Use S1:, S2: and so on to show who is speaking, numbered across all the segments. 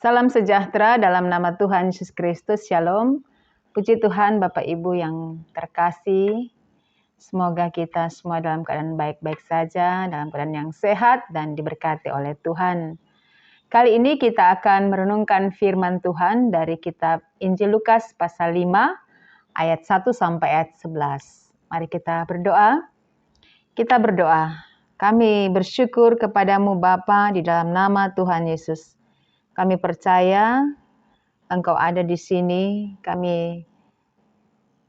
S1: Salam sejahtera dalam nama Tuhan Yesus Kristus. Shalom. Puji Tuhan Bapak Ibu yang terkasih. Semoga kita semua dalam keadaan baik-baik saja, dalam keadaan yang sehat dan diberkati oleh Tuhan. Kali ini kita akan merenungkan firman Tuhan dari kitab Injil Lukas pasal 5 ayat 1 sampai ayat 11. Mari kita berdoa. Kita berdoa. Kami bersyukur kepadamu Bapa di dalam nama Tuhan Yesus. Kami percaya Engkau ada di sini. Kami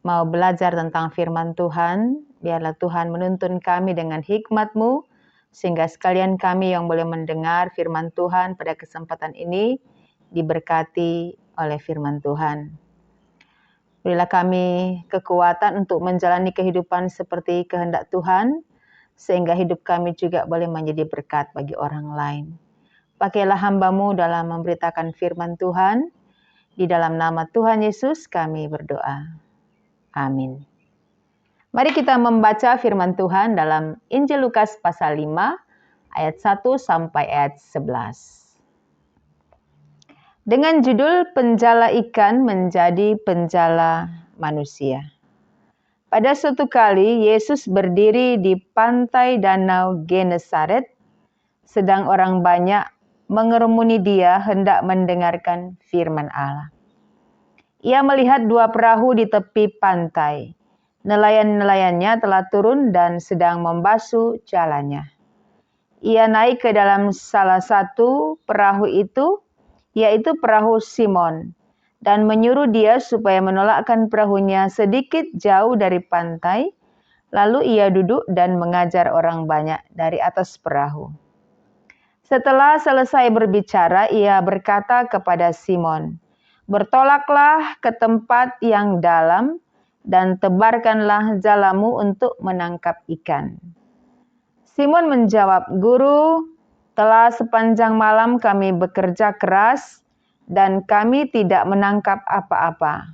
S1: mau belajar tentang firman Tuhan. Biarlah Tuhan menuntun kami dengan hikmat-Mu, sehingga sekalian kami yang boleh mendengar firman Tuhan pada kesempatan ini diberkati oleh firman Tuhan. Berilah kami kekuatan untuk menjalani kehidupan seperti kehendak Tuhan, sehingga hidup kami juga boleh menjadi berkat bagi orang lain. Pakailah hamba-Mu dalam memberitakan firman Tuhan. Di dalam nama Tuhan Yesus kami berdoa. Amin. Mari kita membaca firman Tuhan dalam Injil Lukas pasal 5 ayat 1 sampai ayat 11. Dengan judul Penjala Ikan Menjadi Penjala Manusia. Pada suatu kali Yesus berdiri di pantai danau Genesaret, sedang orang banyak mengerumuni dia hendak mendengarkan firman Allah. Ia melihat dua perahu di tepi pantai. Nelayan-nelayannya telah turun dan sedang membasuh jalannya. Ia naik ke dalam salah satu perahu itu, yaitu perahu Simon, dan menyuruh dia supaya menolakkan perahunya sedikit jauh dari pantai. Lalu ia duduk dan mengajar orang banyak dari atas perahu. Setelah selesai berbicara, ia berkata kepada Simon, "Bertolaklah ke tempat yang dalam dan tebarkanlah jalamu untuk menangkap ikan." Simon menjawab, "Guru, telah sepanjang malam kami bekerja keras dan kami tidak menangkap apa-apa.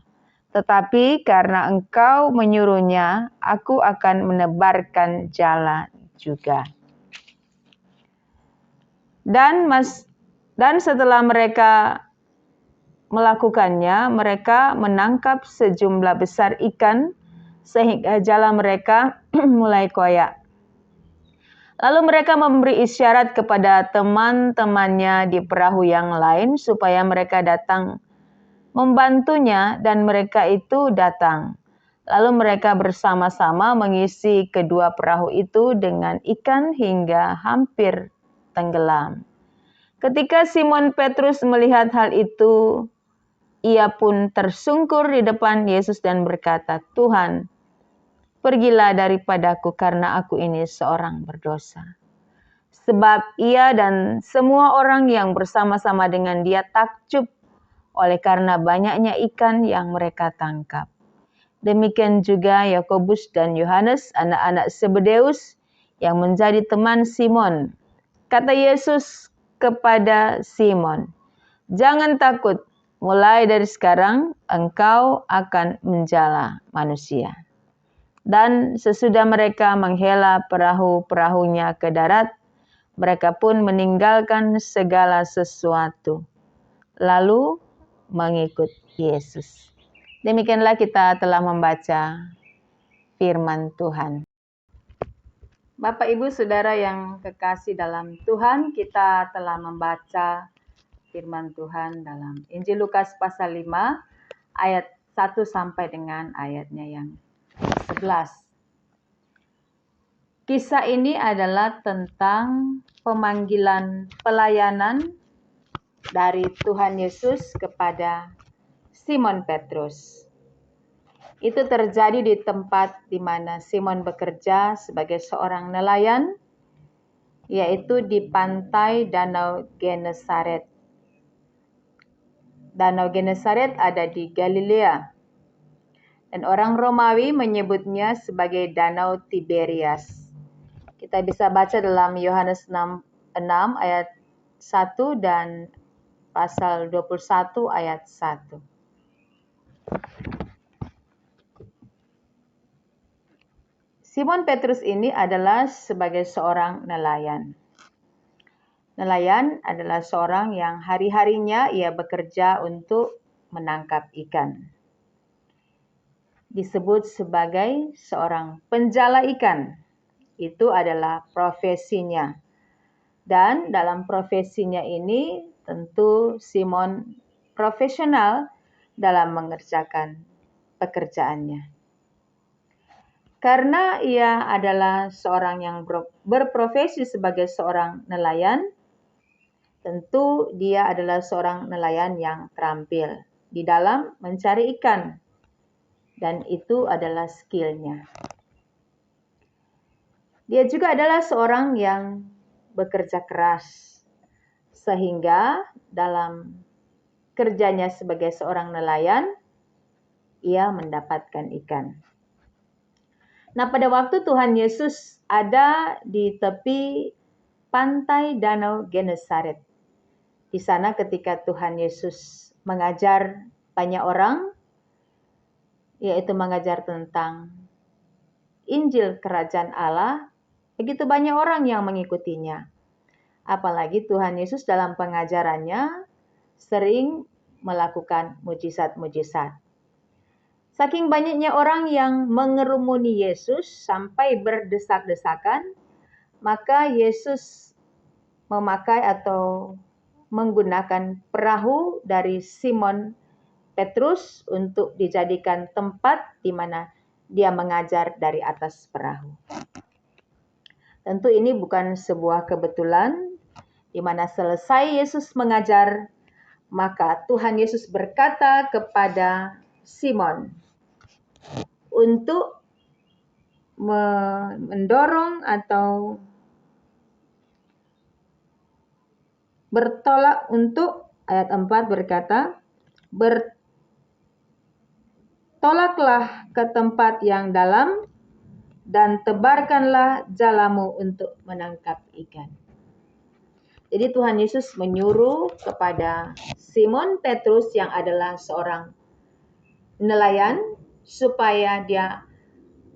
S1: Tetapi karena Engkau menyuruhnya, aku akan menebarkan jala juga." Dan setelah mereka melakukannya, mereka menangkap sejumlah besar ikan sehingga jala mereka mulai koyak. Lalu mereka memberi isyarat kepada teman-temannya di perahu yang lain supaya mereka datang membantunya, dan mereka itu datang. Lalu mereka bersama-sama mengisi kedua perahu itu dengan ikan hingga hampir tenggelam. Ketika Simon Petrus melihat hal itu, ia pun tersungkur di depan Yesus dan berkata, "Tuhan, pergilah daripadaku karena aku ini seorang berdosa." Sebab ia dan semua orang yang bersama-sama dengan dia takjub oleh karena banyaknya ikan yang mereka tangkap. Demikian juga Yakobus dan Yohanes, anak-anak Zebedeus, yang menjadi teman Simon. Kata Yesus kepada Simon, "Jangan takut, mulai dari sekarang engkau akan menjala manusia." Dan sesudah mereka menghela perahu-perahunya ke darat, mereka pun meninggalkan segala sesuatu, lalu mengikut Yesus. Demikianlah kita telah membaca firman Tuhan. Bapak, Ibu, Saudara yang kekasih dalam Tuhan, kita telah membaca firman Tuhan dalam Injil Lukas pasal 5 ayat 1 sampai dengan ayatnya yang 11. Kisah ini adalah tentang pemanggilan pelayanan dari Tuhan Yesus kepada Simon Petrus. Itu terjadi di tempat di mana Simon bekerja sebagai seorang nelayan, yaitu di pantai Danau Genesaret. Danau Genesaret ada di Galilea, dan orang Romawi menyebutnya sebagai Danau Tiberias. Kita bisa baca dalam Yohanes 6 ayat 1 dan pasal 21 ayat 1. Simon Petrus ini adalah sebagai seorang nelayan. Nelayan adalah seorang yang hari-harinya ia bekerja untuk menangkap ikan. Disebut sebagai seorang penjala ikan. Itu adalah profesinya. Dan dalam profesinya ini tentu Simon profesional dalam mengerjakan pekerjaannya. Karena ia adalah seorang yang berprofesi sebagai seorang nelayan, tentu dia adalah seorang nelayan yang terampil di dalam mencari ikan. Dan itu adalah skill-nya. Dia juga adalah seorang yang bekerja keras. Sehingga dalam kerjanya sebagai seorang nelayan, ia mendapatkan ikan. Nah, pada waktu Tuhan Yesus ada di tepi pantai Danau Genesaret. Di sana ketika Tuhan Yesus mengajar banyak orang, yaitu mengajar tentang Injil Kerajaan Allah, begitu banyak orang yang mengikutinya. Apalagi Tuhan Yesus dalam pengajarannya sering melakukan mujizat-mujizat. Saking banyaknya orang yang mengerumuni Yesus sampai berdesak-desakan, maka Yesus memakai atau menggunakan perahu dari Simon Petrus untuk dijadikan tempat di mana dia mengajar dari atas perahu. Tentu ini bukan sebuah kebetulan, di mana selesai Yesus mengajar, maka Tuhan Yesus berkata kepada Simon untuk mendorong atau bertolak untuk, ayat 4 berkata, bertolaklah ke tempat yang dalam dan tebarkanlah jalamu untuk menangkap ikan. Jadi Tuhan Yesus menyuruh kepada Simon Petrus yang adalah seorang nelayan supaya dia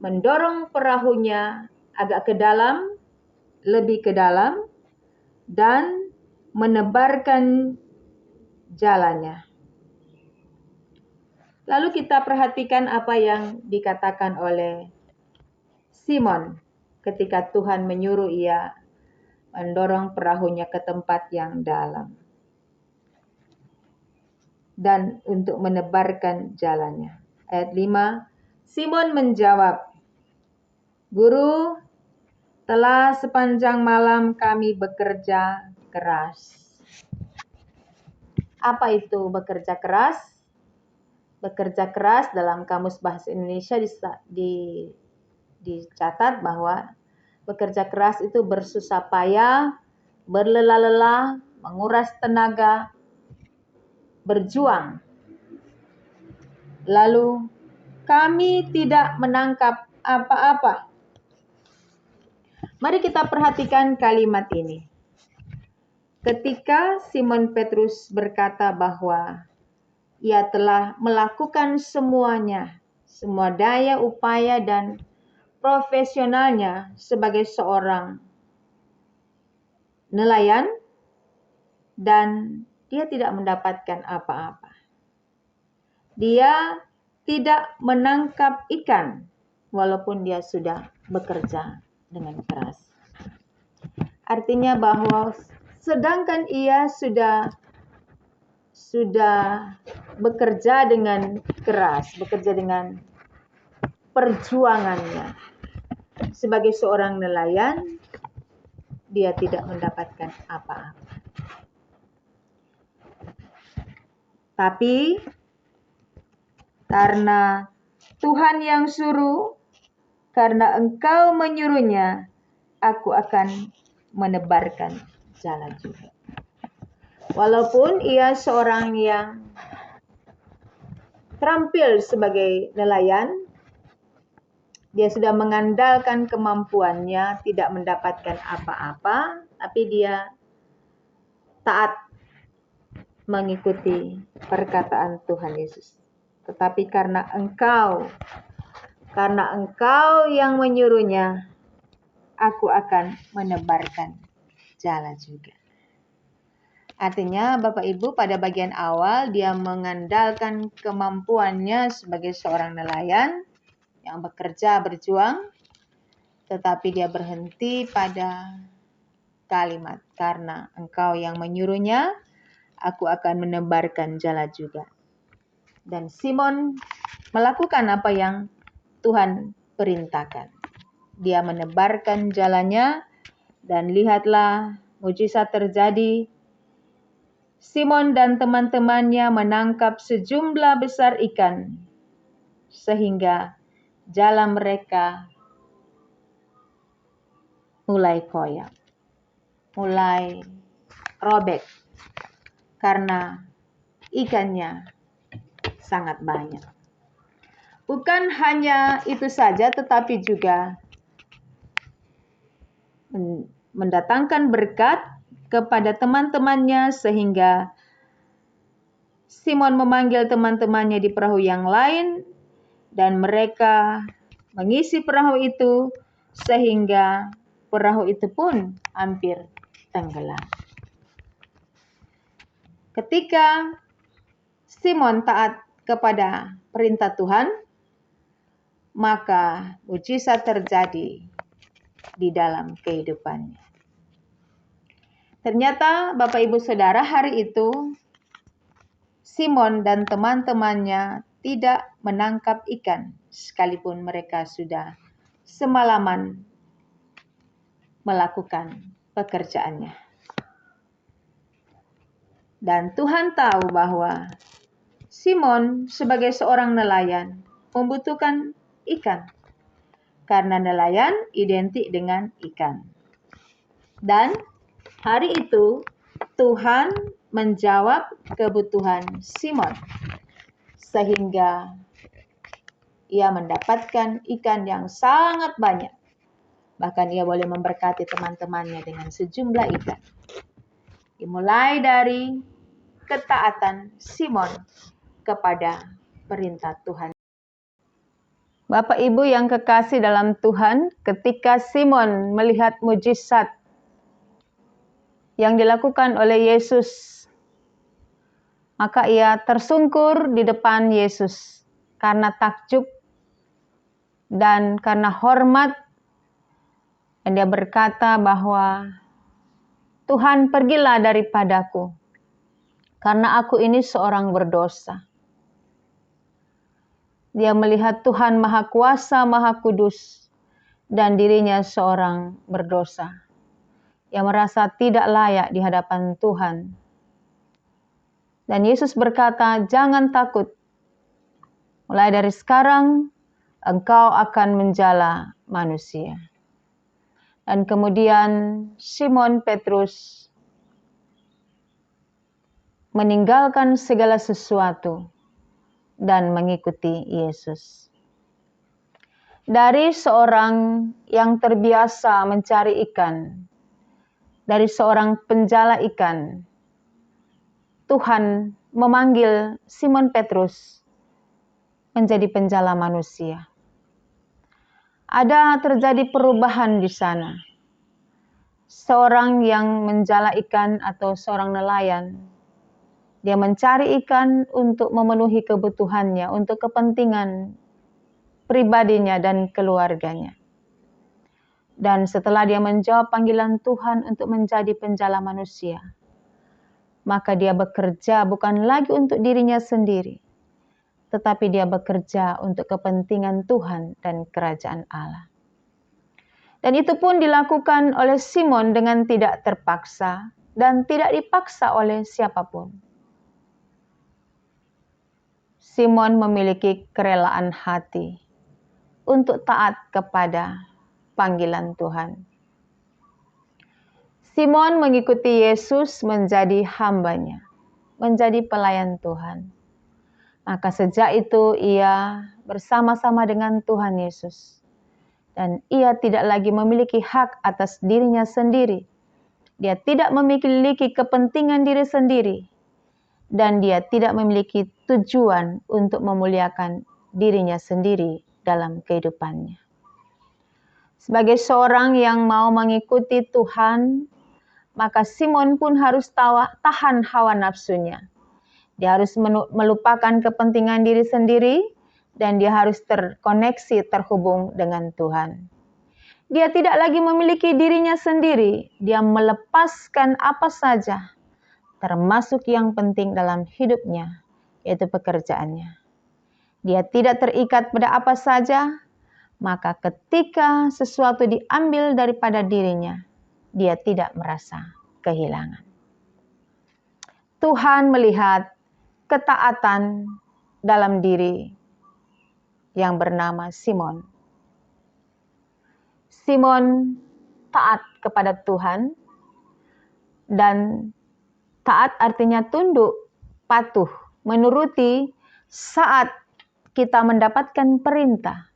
S1: mendorong perahunya agak ke dalam, lebih ke dalam, dan menebarkan jalannya. Lalu kita perhatikan apa yang dikatakan oleh Simon ketika Tuhan menyuruh ia mendorong perahunya ke tempat yang dalam dan untuk menebarkan jalannya. Ayat 5, Simon menjawab, "Guru, telah sepanjang malam kami bekerja keras." Apa itu bekerja keras? Bekerja keras dalam Kamus Bahasa Indonesia dicatat bahwa bekerja keras itu bersusah payah, berlelah-lelah, menguras tenaga, berjuang. Lalu kami tidak menangkap apa-apa. Mari kita perhatikan kalimat ini. Ketika Simon Petrus berkata bahwa ia telah melakukan semuanya, semua daya upaya dan profesionalnya sebagai seorang nelayan, dan dia tidak mendapatkan apa-apa. Dia tidak menangkap ikan walaupun dia sudah bekerja dengan keras. Artinya bahwa sedangkan ia sudah bekerja dengan keras, bekerja dengan perjuangannya sebagai seorang nelayan, dia tidak mendapatkan apa-apa. Tapi karena Tuhan yang suruh, karena Engkau menyuruhnya, aku akan menebarkan jalan juga. Walaupun ia seorang yang terampil sebagai nelayan, dia sudah mengandalkan kemampuannya, tidak mendapatkan apa-apa, tapi dia taat mengikuti perkataan Tuhan Yesus. Tetapi karena Engkau yang menyuruhnya, aku akan menebarkan jalan juga. Artinya Bapak Ibu pada bagian awal dia mengandalkan kemampuannya sebagai seorang nelayan yang bekerja berjuang, tetapi dia berhenti pada kalimat, karena Engkau yang menyuruhnya, aku akan menebarkan jala juga. Dan Simon melakukan apa yang Tuhan perintahkan. Dia menebarkan jalannya dan lihatlah mujizat terjadi. Simon dan teman-temannya menangkap sejumlah besar ikan sehingga jala mereka mulai koyak, mulai robek karena ikannya sangat banyak. Bukan hanya itu saja, tetapi juga mendatangkan berkat kepada teman-temannya sehingga Simon memanggil teman-temannya di perahu yang lain dan mereka mengisi perahu itu sehingga perahu itu pun hampir tenggelam. Ketika Simon taat kepada perintah Tuhan, maka mujizat terjadi di dalam kehidupannya. Ternyata Bapak Ibu Saudara, hari itu Simon dan teman-temannya tidak menangkap ikan sekalipun mereka sudah semalaman melakukan pekerjaannya. Dan Tuhan tahu bahwa Simon sebagai seorang nelayan membutuhkan ikan. Karena nelayan identik dengan ikan. Dan hari itu Tuhan menjawab kebutuhan Simon sehingga ia mendapatkan ikan yang sangat banyak. Bahkan ia boleh memberkati teman-temannya dengan sejumlah ikan. Dimulai dari ketaatan Simon kepada perintah Tuhan. Bapak Ibu yang kekasih dalam Tuhan, ketika Simon melihat mujizat yang dilakukan oleh Yesus, maka ia tersungkur di depan Yesus karena takjub dan karena hormat. Dan dia berkata bahwa Tuhan, pergilah daripadaku, karena aku ini seorang berdosa. Dia melihat Tuhan Maha Kuasa, Maha Kudus, dan dirinya seorang berdosa. Ia merasa tidak layak di hadapan Tuhan. Dan Yesus berkata, jangan takut. Mulai dari sekarang, engkau akan menjala manusia. Dan kemudian Simon Petrus meninggalkan segala sesuatu dan mengikuti Yesus. Dari seorang yang terbiasa mencari ikan, dari seorang penjala ikan, Tuhan memanggil Simon Petrus menjadi penjala manusia. Ada terjadi perubahan di sana. Seorang yang menjala ikan atau seorang nelayan, dia mencari ikan untuk memenuhi kebutuhannya, untuk kepentingan pribadinya dan keluarganya. Dan setelah dia menjawab panggilan Tuhan untuk menjadi penjala manusia, maka dia bekerja bukan lagi untuk dirinya sendiri, tetapi dia bekerja untuk kepentingan Tuhan dan kerajaan Allah. Dan itu pun dilakukan oleh Simon dengan tidak terpaksa dan tidak dipaksa oleh siapapun. Simon memiliki kerelaan hati untuk taat kepada panggilan Tuhan. Simon mengikuti Yesus menjadi hambanya, menjadi pelayan Tuhan. Maka sejak itu ia bersama-sama dengan Tuhan Yesus. Dan ia tidak lagi memiliki hak atas dirinya sendiri. Dia tidak memiliki kepentingan diri sendiri. Dan dia tidak memiliki tujuan untuk memuliakan dirinya sendiri dalam kehidupannya. Sebagai seorang yang mau mengikuti Tuhan, maka Simon pun harus tahan hawa nafsunya. Dia harus melupakan kepentingan diri sendiri dan dia harus terkoneksi, terhubung dengan Tuhan. Dia tidak lagi memiliki dirinya sendiri, dia melepaskan apa saja, termasuk yang penting dalam hidupnya, yaitu pekerjaannya. Dia tidak terikat pada apa saja, maka ketika sesuatu diambil daripada dirinya, dia tidak merasa kehilangan. Tuhan melihat ketaatan dalam diri yang bernama Simon. Simon taat kepada Tuhan, dan taat artinya tunduk, patuh, menuruti saat kita mendapatkan perintah.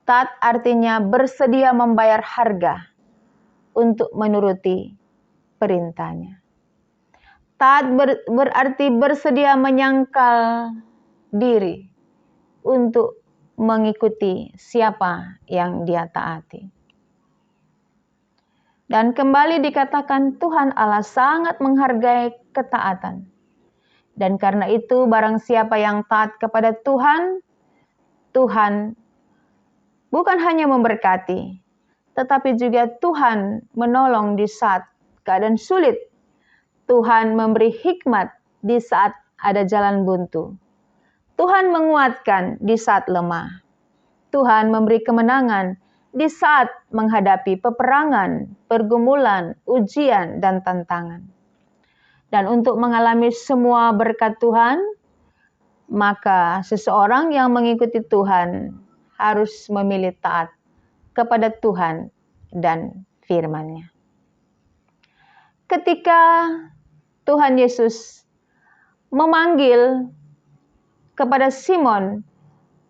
S1: Taat artinya bersedia membayar harga untuk menuruti perintahnya. Taat berarti bersedia menyangkal diri untuk mengikuti siapa yang dia taati. Dan kembali dikatakan Tuhan Allah sangat menghargai ketaatan. Dan karena itu barang siapa yang taat kepada Tuhan, Tuhan bukan hanya memberkati, tetapi juga Tuhan menolong di saat keadaan sulit. Tuhan memberi hikmat di saat ada jalan buntu. Tuhan menguatkan di saat lemah. Tuhan memberi kemenangan di saat menghadapi peperangan, pergumulan, ujian, dan tantangan. Dan untuk mengalami semua berkat Tuhan, maka seseorang yang mengikuti Tuhan harus memilih taat kepada Tuhan dan firman-Nya. Ketika Tuhan Yesus memanggil kepada Simon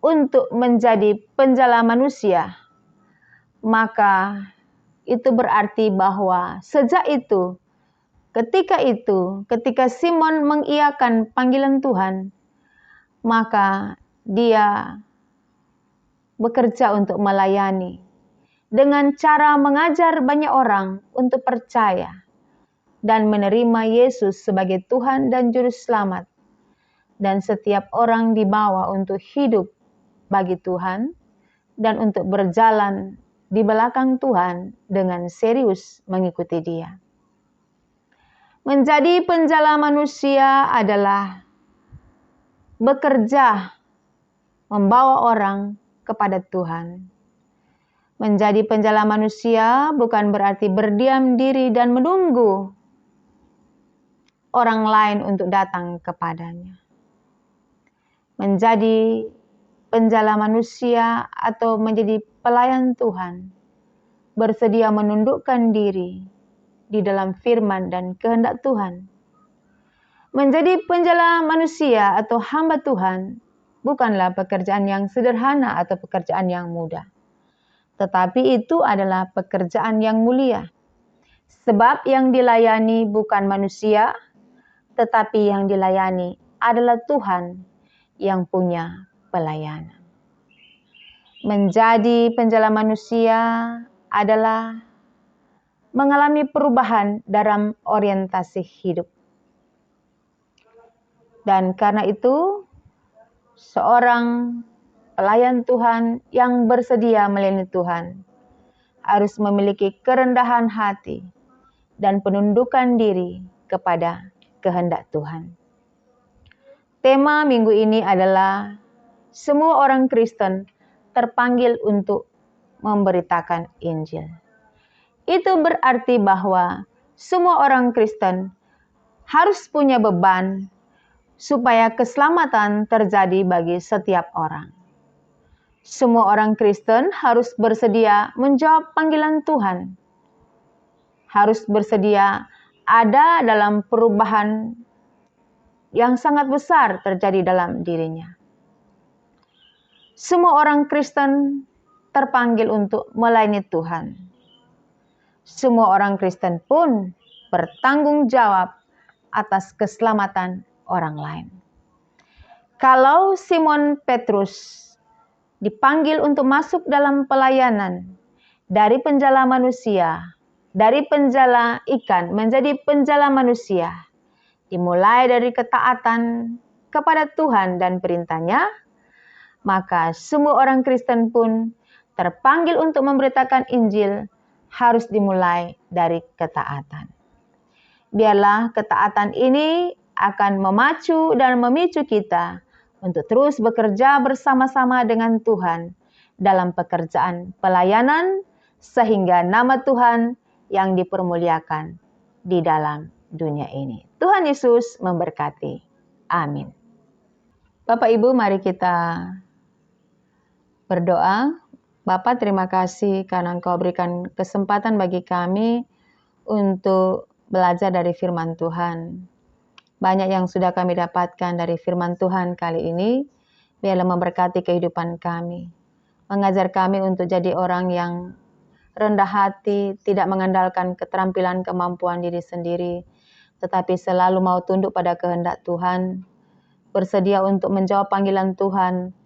S1: untuk menjadi penjala manusia, maka itu berarti bahwa sejak itu, ketika Simon mengiyakan panggilan Tuhan, maka dia bekerja untuk melayani dengan cara mengajar banyak orang untuk percaya dan menerima Yesus sebagai Tuhan dan Juru Selamat. Dan setiap orang dibawa untuk hidup bagi Tuhan dan untuk berjalan di belakang Tuhan dengan serius mengikuti Dia. Menjadi penjala manusia adalah bekerja membawa orang kepada Tuhan. Menjadi penjala manusia bukan berarti berdiam diri dan menunggu orang lain untuk datang kepadanya. Menjadi penjala manusia atau menjadi pelayan Tuhan, bersedia menundukkan diri di dalam firman dan kehendak Tuhan. Menjadi penjala manusia atau hamba Tuhan bukanlah pekerjaan yang sederhana atau pekerjaan yang mudah. Tetapi itu adalah pekerjaan yang mulia. Sebab yang dilayani bukan manusia, tetapi yang dilayani adalah Tuhan yang punya pelayanan. Menjadi penjala manusia adalah mengalami perubahan dalam orientasi hidup. Dan karena itu, seorang pelayan Tuhan yang bersedia melayani Tuhan harus memiliki kerendahan hati dan penundukan diri kepada kehendak Tuhan. Tema minggu ini adalah semua orang Kristen terpanggil untuk memberitakan Injil. Itu berarti bahwa semua orang Kristen harus punya beban supaya keselamatan terjadi bagi setiap orang. Semua orang Kristen harus bersedia menjawab panggilan Tuhan. Harus bersedia ada dalam perubahan yang sangat besar terjadi dalam dirinya. Semua orang Kristen terpanggil untuk melayani Tuhan. Semua orang Kristen pun bertanggung jawab atas keselamatan orang lain. Kalau Simon Petrus dipanggil untuk masuk dalam pelayanan dari penjala manusia, dari penjala ikan menjadi penjala manusia, dimulai dari ketaatan kepada Tuhan dan perintahnya, maka semua orang Kristen pun terpanggil untuk memberitakan Injil harus dimulai dari ketaatan. Biarlah ketaatan ini akan memacu dan memicu kita untuk terus bekerja bersama-sama dengan Tuhan dalam pekerjaan pelayanan, sehingga nama Tuhan yang dipermuliakan di dalam dunia ini. Tuhan Yesus memberkati. Amin. Bapak Ibu, mari kita berdoa. Bapa, terima kasih karena Engkau berikan kesempatan bagi kami untuk belajar dari firman Tuhan. Banyak yang sudah kami dapatkan dari firman Tuhan kali ini. Biarlah memberkati kehidupan kami. Mengajar kami untuk jadi orang yang rendah hati, tidak mengandalkan keterampilan kemampuan diri sendiri, tetapi selalu mau tunduk pada kehendak Tuhan, bersedia untuk menjawab panggilan Tuhan,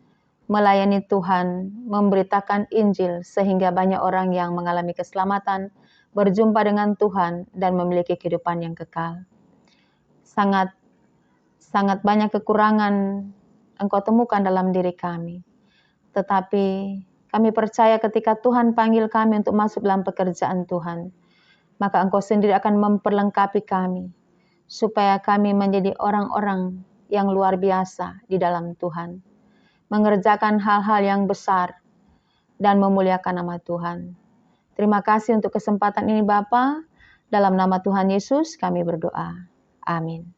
S1: melayani Tuhan, memberitakan Injil sehingga banyak orang yang mengalami keselamatan, berjumpa dengan Tuhan dan memiliki kehidupan yang kekal. Sangat banyak kekurangan Engkau temukan dalam diri kami. Tetapi kami percaya ketika Tuhan panggil kami untuk masuk dalam pekerjaan Tuhan, maka Engkau sendiri akan memperlengkapi kami, supaya kami menjadi orang-orang yang luar biasa di dalam Tuhan, mengerjakan hal-hal yang besar dan memuliakan nama Tuhan. Terima kasih untuk kesempatan ini Bapa. Dalam nama Tuhan Yesus kami berdoa. Amin.